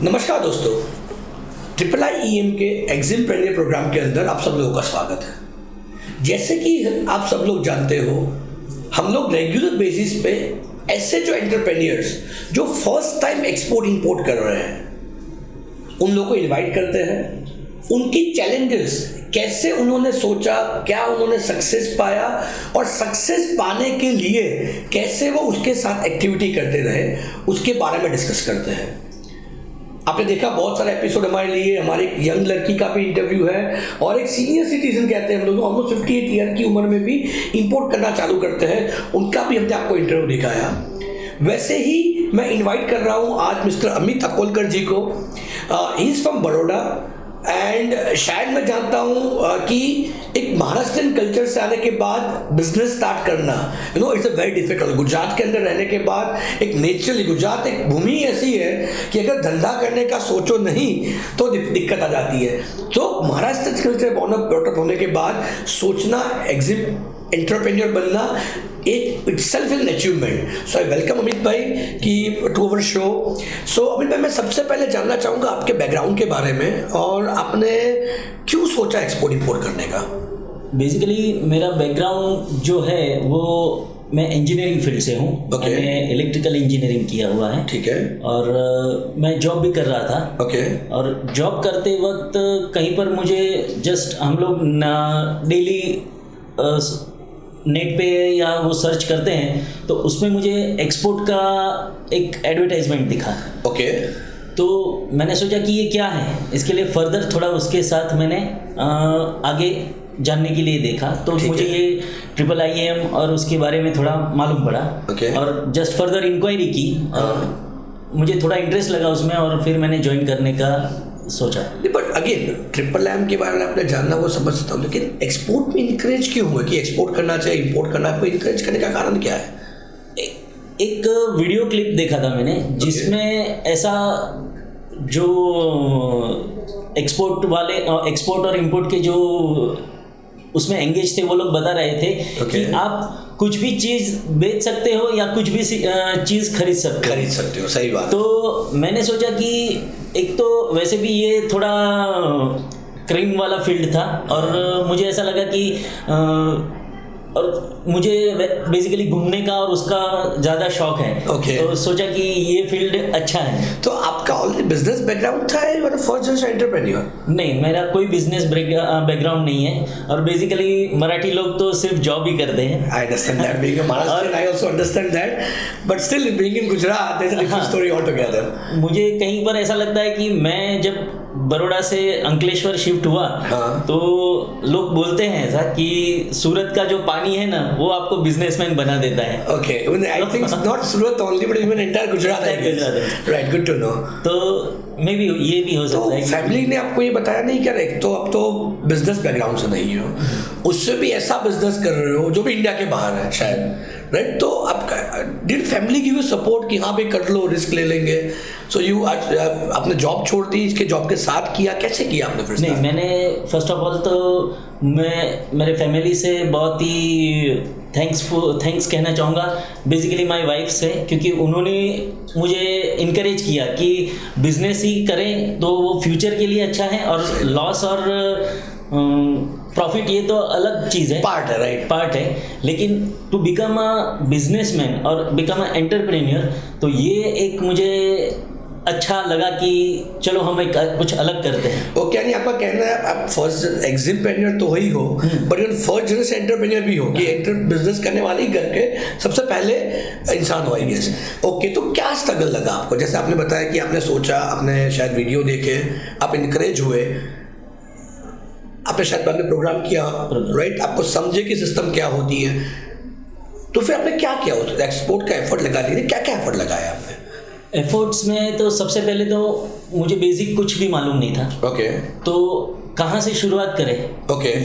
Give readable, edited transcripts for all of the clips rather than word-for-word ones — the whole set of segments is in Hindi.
नमस्कार दोस्तों, IIIEM के एग्जिमप्रेन्योर प्रोग्राम के अंदर आप सब लोगों का स्वागत है। जैसे कि आप सब लोग जानते हो, हम लोग रेगुलर बेसिस पे ऐसे जो एंटरप्रेन्योर्स जो फर्स्ट टाइम एक्सपोर्ट इंपोर्ट कर रहे हैं उन लोगों को इनवाइट करते हैं। उनकी चैलेंजेस, कैसे उन्होंने सोचा, क्या उन्होंने सक्सेस पाया और सक्सेस पाने के लिए कैसे वो उसके साथ एक्टिविटी करते रहे, उसके बारे में डिस्कस करते हैं। आपने देखा बहुत सारे एपिसोड हमारे लिए, हमारी एक यंग लड़की का भी इंटरव्यू है और एक सीनियर सिटीजन कहते हैं हम लोग ऑलमोस्ट 58 ईयर की उम्र में भी इंपोर्ट करना चालू करते हैं, उनका भी हमने आपको इंटरव्यू दिखाया। वैसे ही मैं इनवाइट कर रहा हूँ आज मिस्टर अमित अकोलकर जी को। He is from Baroda and शायद मैं जानता हूँ कि एक महाराष्ट्रियन कल्चर से आने के बाद बिजनेस स्टार्ट करना it's a very difficult. Gujarat के अंदर रहने के बाद एक नेचुरली गुजरात एक भूमि ऐसी है कि अगर धंधा करने का सोचो नहीं तो दिक्कत आ जाती है। तो महाराष्ट्र कल्चर बॉर्न होने के बाद सोचना, एंटरप्रेन्योर बनना एक itself an achievement. So I welcome Amit भाई की टू अवर शो। सो अमित भाई, मैं सबसे पहले जानना चाहूँगा आपके बैकग्राउंड के बारे में और आपने क्यों सोचा एक्सपोर्ट इंपोर्ट करने का। बेसिकली मेरा बैकग्राउंड जो है वो मैं इंजीनियरिंग फील्ड से हूँ। मैंने इलेक्ट्रिकल इंजीनियरिंग किया हुआ है। ठीक है। और मैं जॉब भी कर रहा था। और जॉब करते वक्त कहीं पर मुझे जस्ट हम लोग डेली नेट पे या वो सर्च करते हैं तो उसमें मुझे एक्सपोर्ट का एक एडवर्टाइजमेंट दिखा। तो मैंने सोचा कि ये क्या है, इसके लिए फर्दर थोड़ा उसके साथ मैंने आगे जानने के लिए देखा। तो मुझे ये IIIM और उसके बारे में थोड़ा मालूम पड़ा। और जस्ट फर्दर इंक्वायरी की और मुझे थोड़ा इंटरेस्ट लगा उसमें और फिर मैंने ज्वाइन करने का सोचा। बट अगेन IIIM के बारे में आपने जानना वो समझ सकता हूँ, लेकिन एक्सपोर्ट में इंकरेज क्यों हुआ कि एक्सपोर्ट करना चाहिए, इंपोर्ट करना, आपको इंकरेज करने का कारण क्या है? एक वीडियो क्लिप देखा था मैंने जिसमें ऐसा जो एक्सपोर्ट और इंपोर्ट के जो उसमें एंगेज थे वो लोग बता रहे थे कि आप कुछ भी चीज़ बेच सकते हो या कुछ भी चीज़ खरीद सकते हो। सही बात। तो मैंने सोचा कि एक तो वैसे भी ये थोड़ा क्राइम वाला फील्ड था और मुझे ऐसा लगा कि और मुझे बेसिकली घूमने का और उसका ज़्यादा शौक है। तो सोचा कि ये फील्ड अच्छा है। तो आपका ऑलरेडी बिजनेस बैकग्राउंड था या फर्स्ट जनरेशन एंटरप्रेन्योर? नहीं, मेरा कोई बिजनेस बैकग्राउंड नहीं है और बेसिकली मराठी लोग तो सिर्फ जॉब ही करते हैं। I understand that, being a Maharashtrian I also understand that, but still being in Gujarat there is a different story altogether. मुझे कहीं पर ऐसा लगता है कि मैं जब बड़ौदा से अंकलेश्वर शिफ्ट हुआ तो लोग बोलते हैं ऐसा कि सूरत का जो पानी है ना वो आपको बिजनेसमैन बना देता है। I think not Surat only but even entire Gujarat है। Right, good to know. तो मे बी ये भी हो सकता है। फैमिली ने आपको ये बताया नहीं क्या? एक तो अब तो बिजनेस बैकग्राउंड से नहीं हो, उससे भी ऐसा बिजनेस कर रहे हो जो भी इंडिया के बाहर है शायद, राइट? तो आपका did family give you support कि हाँ भाई कर लो, रिस्क ले लेंगे? सो यू आपने जॉब छोड़ दी, इसके जॉब के साथ किया, कैसे किया आपने फिर? नहीं, मैंने फर्स्ट ऑफ ऑल तो मैं मेरे फैमिली से बहुत ही थैंक्स कहना चाहूँगा बेसिकली माय वाइफ से, क्योंकि उन्होंने मुझे इनकरेज किया कि बिजनेस ही करें तो वो फ्यूचर के लिए अच्छा है और लॉस और प्रॉफिट ये तो अलग चीज़ है, पार्ट है, राइट, पार्ट है। लेकिन टू बिकम अ बिजनेसमैन और बिकम अ एंटरप्रेन्योर तो ये एक मुझे अच्छा लगा कि चलो हम एक कुछ अलग करते हैं। ओके, यानी आपका कहना है आप फर्स्ट एग्जिमप्रेन्योर तो ही हो बट फर्स्ट जनरेशन एंटरप्रेन्योर भी हो कि बिजनेस करने वाले ही घर के सबसे पहले इंसान हो, आई गेस। ओके, तो क्या स्ट्रगल लगा आपको? जैसे आपने बताया कि आपने सोचा, आपने शायद वीडियो देखे, आप इनकरेज हुए, आपने शायद बाद में प्रोग्राम किया, राइट? आपको समझे कि सिस्टम क्या होती है, तो फिर आपने क्या किया? एक्सपोर्ट का एफर्ट लगा दिए, क्या क्या एफर्ट लगाया आपने? एफर्ट्स में तो सबसे पहले तो मुझे बेसिक कुछ भी मालूम नहीं था। तो कहाँ से शुरुआत करें?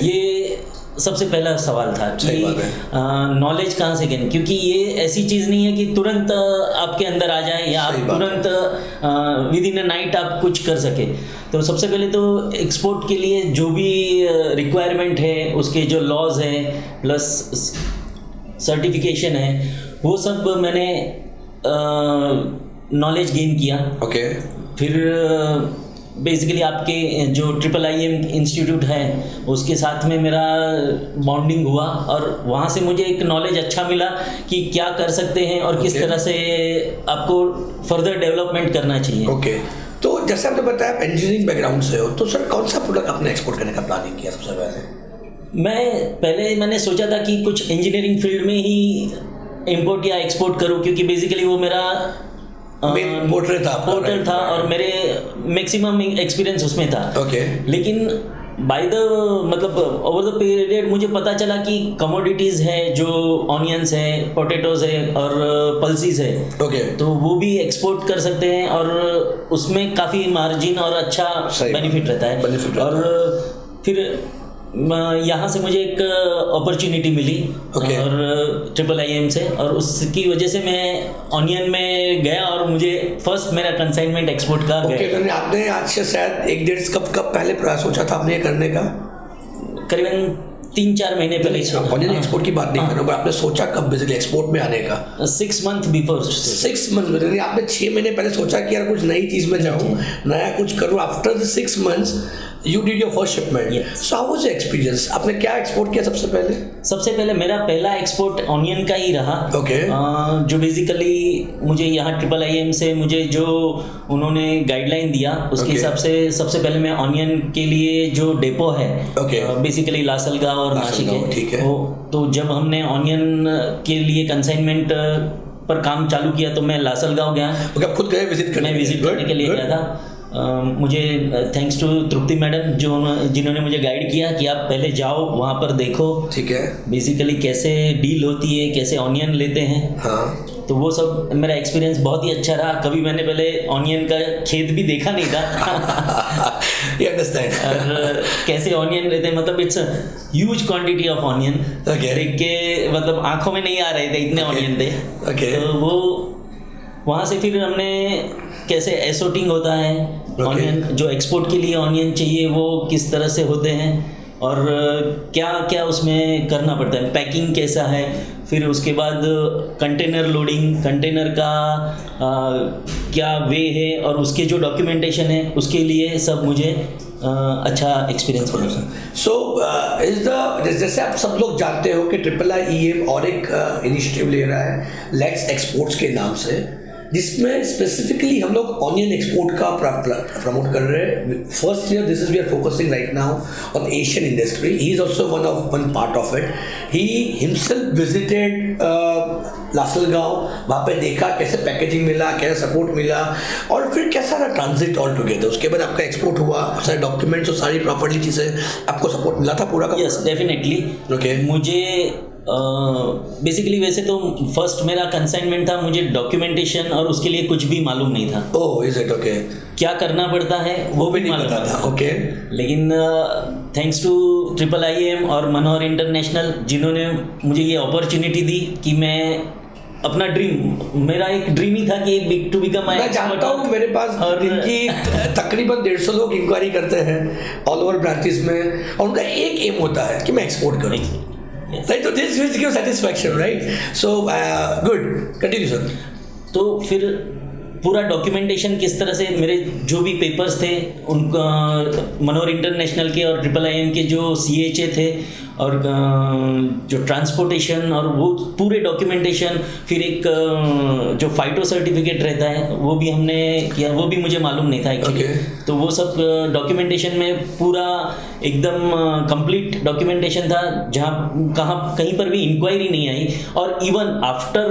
ये सबसे पहला सवाल था कि नॉलेज कहाँ से गेन, क्योंकि ये ऐसी चीज़ नहीं है कि तुरंत आपके अंदर आ जाए या आप तुरंत विद इन अ नाइट आप कुछ कर सके। तो सबसे पहले तो एक्सपोर्ट के लिए जो भी रिक्वायरमेंट है, उसके जो लॉज हैं प्लस सर्टिफिकेशन है, वो सब मैंने नॉलेज गेन किया। ओके। फिर बेसिकली आपके जो IIM इंस्टीट्यूट है उसके साथ में मेरा बॉन्डिंग हुआ और वहाँ से मुझे एक नॉलेज अच्छा मिला कि क्या कर सकते हैं और किस तरह से आपको फर्दर डेवलपमेंट करना चाहिए। ओके। तो जैसे आपने बताया इंजीनियरिंग बैकग्राउंड से हो, तो सर कौन सा प्रोडक्ट आपने एक्सपोर्ट करने का प्लानिंग किया सबसे पहले? मैंने सोचा था कि कुछ इंजीनियरिंग फील्ड में ही इंपोर्ट या एक्सपोर्ट करूँ, क्योंकि बेसिकली वो मेरा पोर्टल था और मेरे मैक्सिमम एक्सपीरियंस उसमें था। ओके। लेकिन बाय द मतलब ओवर द पीरियड मुझे पता चला कि कमोडिटीज़ है, जो ऑनियंस है, पोटैटोज है और पल्सीज है। ओके। तो वो भी एक्सपोर्ट कर सकते हैं और उसमें काफ़ी मार्जिन और अच्छा बेनिफिट रहता है। और फिर यहाँ से मुझे एक अपॉर्चुनिटी मिली और IIM से, और उसकी वजह से मैं ऑनियन में गया और मुझे फर्स्ट मेरा कंसाइनमेंट एक्सपोर्ट का गया। तो आपने आज से शायद 1-1.5 कब पहले प्रयास सोचा था आपने ये करने का? करीबन 3-4 महीने पहले। ऑनियन एक्सपोर्ट की बात नहीं कर रहा हूँ, आपने सोचा कब बेसिकली एक्सपोर्ट में आने का? 6 मंथ बिफोर। 6 मंथ में आपने 6 महीने पहले सोचा कि यार कुछ नई चीज़ में जाऊँ, नया कुछ करूँ। After the 6 months you did your first shipment. So how was your experience? आपने क्या एक्सपोर्ट किया सबसे पहले? सबसे पहले मेरा पहला एक्सपोर्ट ऑनियन का ही रहा। ओके। जो बेसिकली मुझे यहाँ IIM से मुझे जो उन्होंने गाइडलाइन दिया उसके हिसाब से सबसे पहले मैं ऑनियन के लिए जो डेपो है, बेसिकली लासलगांव और नासिक है, ठीक है। तो जब हमने ऑनियन के लिए कंसाइनमेंट पर काम चालू किया तो मैं लासलगांव गया। खुद गए विजिट करने? मैं विजिट करने के लिए गया था। मुझे थैंक्स टू तृप्ति मैडम जिन्होंने मुझे गाइड किया कि आप पहले जाओ वहाँ पर देखो, ठीक है, बेसिकली कैसे डील होती है, कैसे ऑनियन लेते हैं। हाँ। तो वो सब मेरा एक्सपीरियंस बहुत ही अच्छा रहा। कभी मैंने पहले ऑनियन का खेत भी देखा नहीं था। You understand? और कैसे ऑनियन लेते हैं, मतलब it's huge quantity of onion. देख के मतलब आंखों में नहीं आ रहे थे, इतने ऑनियन थे। तो वो वहाँ से फिर हमने कैसे एसोटिंग होता है ऑनियन, जो एक्सपोर्ट के लिए ऑनियन चाहिए वो किस तरह से होते हैं और क्या क्या उसमें करना पड़ता है, पैकिंग कैसा है, फिर उसके बाद कंटेनर लोडिंग, कंटेनर का क्या वे है और उसके जो डॉक्यूमेंटेशन है उसके लिए सब मुझे अच्छा एक्सपीरियंस बना। जैसे आप सब लोग जानते हो कि IIM और एक इनिशिएटिव ले रहा है लेट्स एक्सपोर्ट्स के नाम से, जिसमें स्पेसिफिकली हम लोग ऑनियन एक्सपोर्ट का प्रमोट कर रहे हैं। First year this is we are focusing right now on Asian industry. He is also one part of it. He himself visited Lasalgaon, वहाँ पे देखा कैसे पैकेजिंग मिला, कैसे सपोर्ट मिला और फिर कैसा रहा ट्रांजिट ऑल टुगेदर। उसके बाद आपका एक्सपोर्ट हुआ, सारे डॉक्यूमेंट्स और सारी प्रॉपर्ली चीज़ें, आपको सपोर्ट मिला था पूरा का? Yes definitely. ओके। मुझे बेसिकली वैसे तो फर्स्ट मेरा कंसाइनमेंट था, मुझे डॉक्यूमेंटेशन और उसके लिए कुछ भी मालूम नहीं था। Oh is it? ओके। क्या करना पड़ता है वो भी नहीं मालूम था। ओके। लेकिन थैंक्स टू IIM और मनोहर इंटरनेशनल जिन्होंने मुझे ये अपॉर्चुनिटी दी कि मैं अपना मेरा एक ड्रीम ही था कि बिग टू बिकम। मैं जानता हूँ मेरे पास इनकी तकरीबन 150 लोग इंक्वायरी करते हैं ऑल ओवर ब्रांचेस में और उनका एक एम होता है कि मैं एक्सपोर्ट करूँ। Right, so this will give satisfaction, right? So good. Continue, sir. तो फिर पूरा डॉक्यूमेंटेशन किस तरह से मेरे जो भी पेपर्स थे उनका मनोहर इंटरनेशनल के और IIM के जो CHA थे और जो ट्रांसपोर्टेशन और वो पूरे डॉक्यूमेंटेशन, फिर एक जो फाइटो सर्टिफिकेट रहता है वो भी हमने किया, वो भी मुझे मालूम नहीं था एक्चुअली। तो वो सब डॉक्यूमेंटेशन में पूरा एकदम कंप्लीट डॉक्यूमेंटेशन था, जहाँ कहीं पर भी इंक्वायरी नहीं आई। और इवन आफ्टर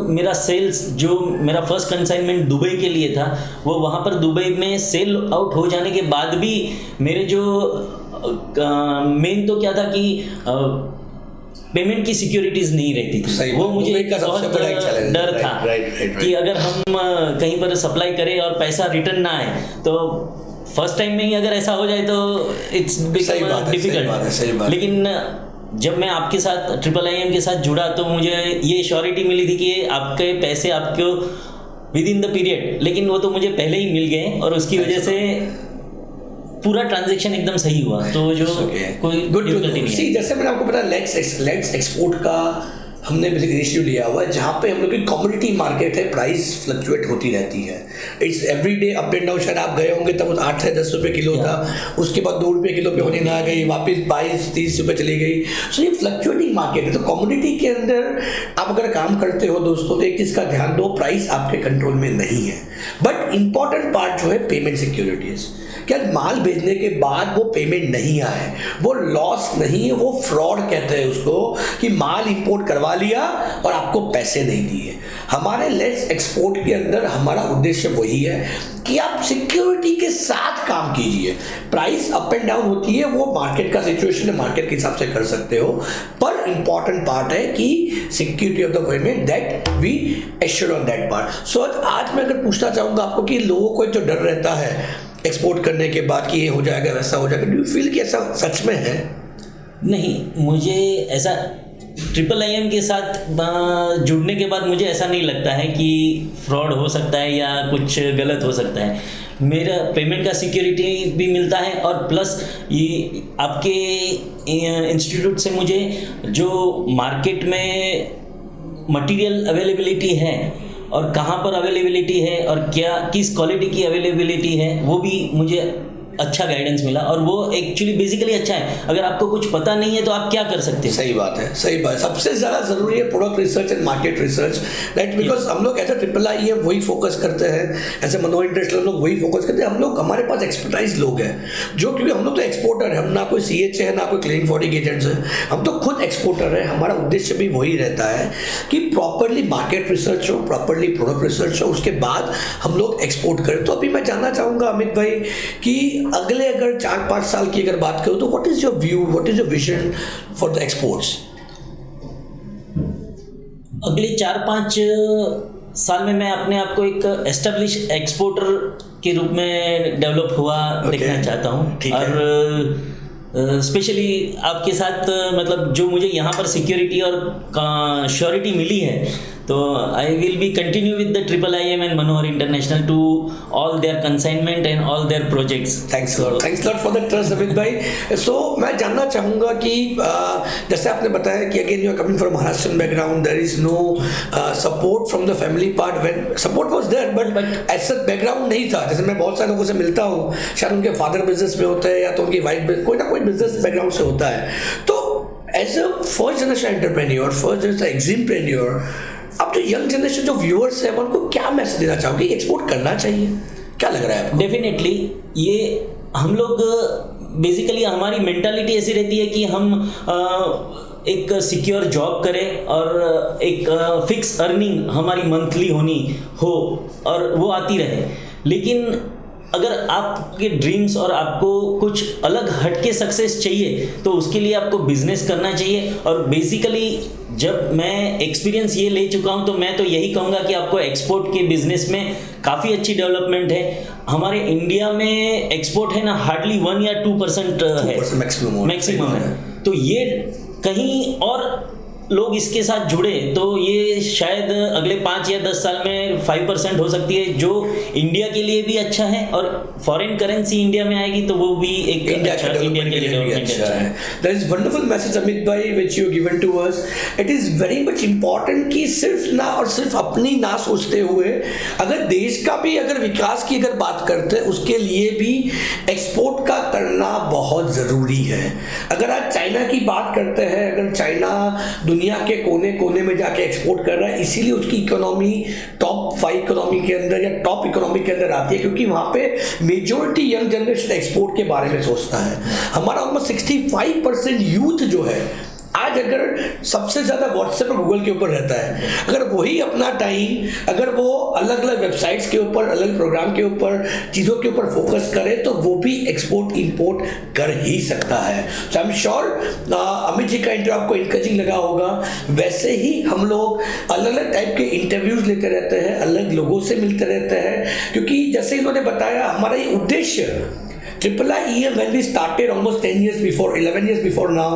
मेरा सेल्स, जो मेरा फर्स्ट कंसाइनमेंट दुबई के लिए था, वो वहाँ पर दुबई में सेल आउट हो जाने के बाद भी मेरे जो मेन तो क्या था कि पेमेंट की सिक्योरिटीज नहीं रहती थी। वो मुझे बहुत डर था कि अगर हम कहीं पर सप्लाई करें और पैसा रिटर्न ना आए तो फर्स्ट टाइम में ही अगर ऐसा हो जाए तो इट्स डिफिकल्ट। लेकिन जब मैं आपके साथ IIM के साथ जुड़ा तो मुझे ये श्योरिटी मिली थी कि आपके पैसे आपको विद इन द पीरियड, लेकिन वो तो मुझे पहले ही मिल गए और उसकी वजह से पूरा ट्रांजैक्शन एकदम सही हुआ। तो जो कोई डिफिकल्टी नहीं है। जैसे मैंने आपको पता लेट्स एक्सपोर्ट का हमने बेसिक इनिशिएटिव लिया हुआ है जहाँ पे हम लोग की कमोडिटी मार्केट है, प्राइस फ्लक्चुएट होती रहती है, it's every day up and down. शायद आप गए होंगे तब 8 से 10 रुपये किलो था, उसके बाद 2 रुपये किलो पे होने ना गई, वापस 22-30 रुपये चली गई। सो ये फ्लक्चुएटिंग मार्केट है। तो कमोडिटी के अंदर आप अगर काम करते हो दोस्तों तो एक चीज़ का ध्यान दो, प्राइस आपके कंट्रोल में नहीं है, बट इंपॉर्टेंट पार्ट जो है पेमेंट सिक्योरिटीज। क्या माल भेजने के बाद वो पेमेंट नहीं आए, वो लॉस नहीं है, वो फ्रॉड कहते हैं उसको, कि माल इंपोर्ट करवा लिया और आपको पैसे नहीं दिए। हमारे लेट्स एक्सपोर्ट के अंदर हमारा उद्देश्य वही है कि आप सिक्योरिटी के साथ काम कीजिए। प्राइस अप एंड डाउन होती है, वो मार्केट का सिचुएशन है, मार्केट के हिसाब से कर सकते हो, पर इंपॉर्टेंट पार्ट है कि security of the payment that we assure on that part. So आज मैं अगर पूछना चाहूँगा आपको कि लोगों को जो डर रहता है एक्सपोर्ट करने के बाद कि ये हो जाएगा वैसा हो जाएगा, डू यू फील कि ऐसा सच में है? नहीं, मुझे ऐसा IIIM के साथ जुड़ने के बाद मुझे ऐसा नहीं लगता है कि फ्रॉड हो सकता है या कुछ गलत हो सकता है। मेरा पेमेंट का सिक्योरिटी भी मिलता है और प्लस ये आपके इंस्टीट्यूट से मुझे जो मार्केट में मटेरियल अवेलेबिलिटी है और कहाँ पर अवेलेबिलिटी है और क्या किस क्वालिटी की अवेलेबिलिटी है वो भी मुझे अच्छा गाइडेंस मिला, और वो एक्चुअली बेसिकली अच्छा है। अगर आपको कुछ पता नहीं है तो आप क्या कर सकते हैं? सही बात है, सही बात। सबसे ज़्यादा ज़रूरी है product research and market research, right? Because हम लोग ऐसा IIIM वही फोकस करते हैं, ऐसे मनोहर इंटरनेशनल लोग वही फोकस करते हैं। हम लोग, हमारे पास एक्सपर्टाइज लोग हैं जो, क्योंकि हम लोग तो एक्सपोर्टर है, हम ना कोई CH है ना कोई क्लीनिंग फॉरेन एजेंट्स है, हम तो खुद एक्सपोर्टर है। हमारा उद्देश्य भी वही रहता है कि प्रॉपरली मार्केट रिसर्च हो, प्रॉपरली प्रोडक्ट रिसर्च हो, उसके बाद हम लोग एक्सपोर्ट करें। तो अभी मैं जानना चाहूँगा अमित भाई कि अगले अगर 4-5 साल की अगर बात करो तो what is your view, what is your vision for the exports? अगले 4-5 साल में मैं अपने आप को एक एस्टेब्लिश एक्सपोर्टर के रूप में डेवलप हुआ देखना चाहता हूँ। और स्पेशली आपके साथ मतलब जो मुझे यहाँ पर सिक्योरिटी और श्योरिटी मिली है, तो I will be continue with the IIIM and Manohar international to all their consignment and all their projects. Thanks lot for the trust Amit bhai. So मैं जानना चाहूँगा कि जैसे आपने बताया कि again you are coming from Maharashtrian background, there is no support from the family part, when support was there but ऐसा बैकग्राउंड नहीं था। जैसे मैं बहुत सारे लोगों से मिलता हूँ, शायद उनके फादर बिजनेस में होता है या तो उनकी वाइफ कोई ना कोई बिजनेस बैकग्राउंड से होता है। तो as a first generation entrepreneur, first generation entrepreneur, अब जो यंग जनरेशन जो व्यूअर्स है उनको क्या मैसेज देना चाहोगे? एक्सपोर्ट करना चाहिए, क्या लग रहा है आपको? डेफिनेटली ये हम लोग बेसिकली हमारी मेंटालिटी ऐसी रहती है कि हम एक सिक्योर जॉब करें और एक फिक्स अर्निंग हमारी मंथली होनी हो और वो आती रहे। लेकिन अगर आपके ड्रीम्स और आपको कुछ अलग हटके सक्सेस चाहिए तो उसके लिए आपको बिजनेस करना चाहिए। और बेसिकली जब मैं एक्सपीरियंस ये ले चुका हूँ तो मैं तो यही कहूँगा कि आपको एक्सपोर्ट के बिजनेस में काफ़ी अच्छी डेवलपमेंट है। हमारे इंडिया में एक्सपोर्ट है ना हार्डली 1 या 2% है, मैक्सिमम है। तो ये कहीं और लोग इसके साथ जुड़े तो ये शायद अगले 5 या 10 साल में 5% हो सकती है, जो इंडिया के लिए भी अच्छा है। और फॉरेन करेंसी इंडिया में आएगी तो वो भी एक इंडिया के लिए डेवलपमेंट अच्छा है। That is wonderful message Amit भाई which you given to us. It is very much important कि सिर्फ अपनी ना सोचते हुए अगर देश का भी अगर विकास की अगर बात करते हैं उसके लिए भी एक्सपोर्ट का करना बहुत ज़रूरी है। अगर आज चाइना की बात करते हैं, अगर चाइना दुनिया के कोने कोने में जाके एक्सपोर्ट कर रहा है, इसीलिए उसकी इकोनॉमी टॉप 5 इकोनॉमी के अंदर या टॉप इकोनॉमी के अंदर आती है, क्योंकि वहाँ पे मेजॉरिटी यंग जनरेशन एक्सपोर्ट के बारे में सोचता है। हमारा ऑलमोस्ट 65% यूथ जो है आज अगर सबसे ज़्यादा व्हाट्सएप और गूगल के ऊपर रहता है, अगर वही अपना टाइम अगर वो अलग अलग वेबसाइट्स के ऊपर, अलग प्रोग्राम के ऊपर, चीज़ों के ऊपर फोकस करे तो वो भी एक्सपोर्ट इंपोर्ट कर ही सकता है। So I am sure Amit ji का इंटरव्यू आपको इंकरेजिंग लगा होगा। वैसे ही हम लोग अलग अलग टाइप के इंटरव्यूज लेते रहते हैं, अलग लोगों से मिलते रहते हैं, क्योंकि जैसे इन्होंने बताया हमारा ये उद्देश्य IIIM when we started almost 10 years before, 11 years before now,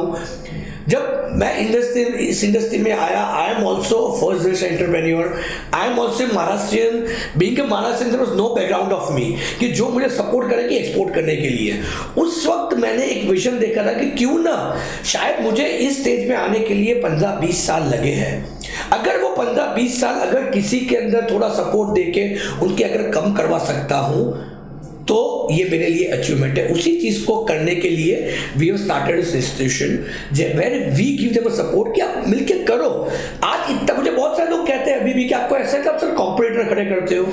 जब मैं इस इंडस्ट्री में आया, I am also first generation entrepreneur, I am also Maharashtrian, being a Maharashtrian there was no background of me कि जो मुझे सपोर्ट करेगी एक्सपोर्ट करने के लिए। उस वक्त मैंने एक विजन देखा था कि क्यों ना शायद मुझे इस स्टेज में आने के लिए 15-20 साल लगे हैं, अगर वो 15-20 साल अगर किसी के अंदर थोड़ा सपोर्ट देके उनके अगर कम करवा सकता हूं तो ये मेरे लिए अचीवमेंट है। उसी चीज को करने के लिए we have started this institution where we give them support कि आप मिलके करो। आज इतना मुझे बहुत सारे लोग कहते हैं अभी भी कि आपको ऐसा है कि आप सर कॉम्पिटिटर खड़े करते हो।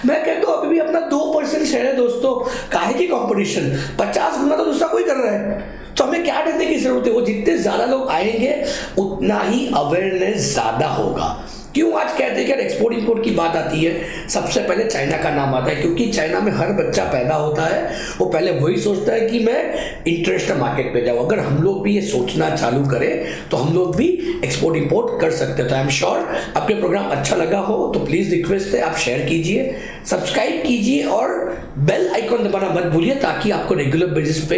मैं कहता हूँ अभी भी अपना 2% शेयर है दोस्तों, काहे की कॉम्पिटिशन, 50 गुना तो दूसरा कोई कर रहा है, तो हमें क्या डरने की जरूरत है। वो जितने ज्यादा लोग आएंगे उतना ही अवेयरनेस ज्यादा होगा। क्यों आज कहते हैं कि एक्सपोर्ट इंपोर्ट की बात आती है, सबसे पहले चाइना का नाम आता है, क्योंकि चाइना में हर बच्चा पैदा होता है वो पहले वही सोचता है कि मैं इंटरनेशनल मार्केट पे जाऊँ। अगर हम लोग भी ये सोचना चालू करें तो हम लोग भी एक्सपोर्ट इंपोर्ट कर सकते हैं। तो आई एम श्योर आपके प्रोग्राम अच्छा लगा हो तो प्लीज़ रिक्वेस्ट है आप शेयर कीजिए, सब्सक्राइब कीजिए और बेल आइकॉन दबाना मत भूलिए ताकि आपको रेगुलर बेसिस पे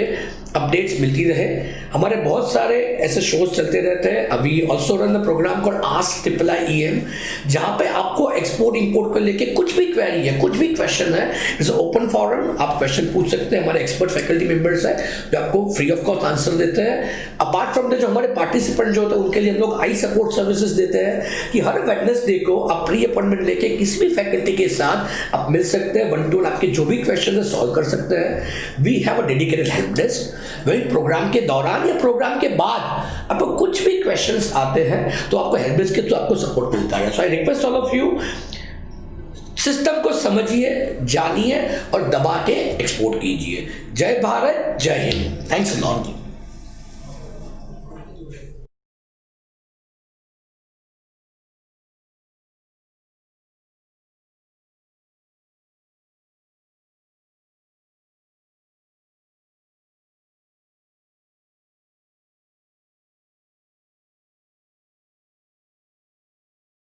अपडेट्स मिलती रहे। हमारे बहुत सारे ऐसे शोज चलते रहते हैं। अभी also run the program called ask IIIEM, जहाँ पे आपको एक्सपोर्ट इंपोर्ट को लेके कुछ भी क्वेरी है, कुछ भी क्वेश्चन है, इट्स ओपन फॉरम, आप क्वेश्चन पूछ सकते हैं। हमारे एक्सपर्ट फैकल्टी मेंबर्स हैं जो आपको फ्री ऑफ कॉस्ट आंसर देते हैं। अपार्ट फ्रॉम द जो हमारे पार्टिसिपेंट जो होते हैं उनके लिए हम लोग आई सपोर्ट सर्विसेज देते हैं कि हर वेडनेसडे को आप प्री अपॉइंटमेंट लेके किसी भी फैकल्टी के साथ आप मिल सकते हैं, 1-2 आपके जो भी क्वेश्चन है सॉल्व कर सकते हैं। We have a dedicated help desk, वही प्रोग्राम के दौरान या प्रोग्राम के बाद आपको कुछ भी क्वेश्चंस आते हैं तो आपको हेल्प डेस्क के थ्रू आपको सपोर्ट मिलता है। So I request all of you, system को समझिए, जानिए और दबा के एक्सपोर्ट कीजिए। जय भारत, जय हिंद, थैंक्स अ लॉट।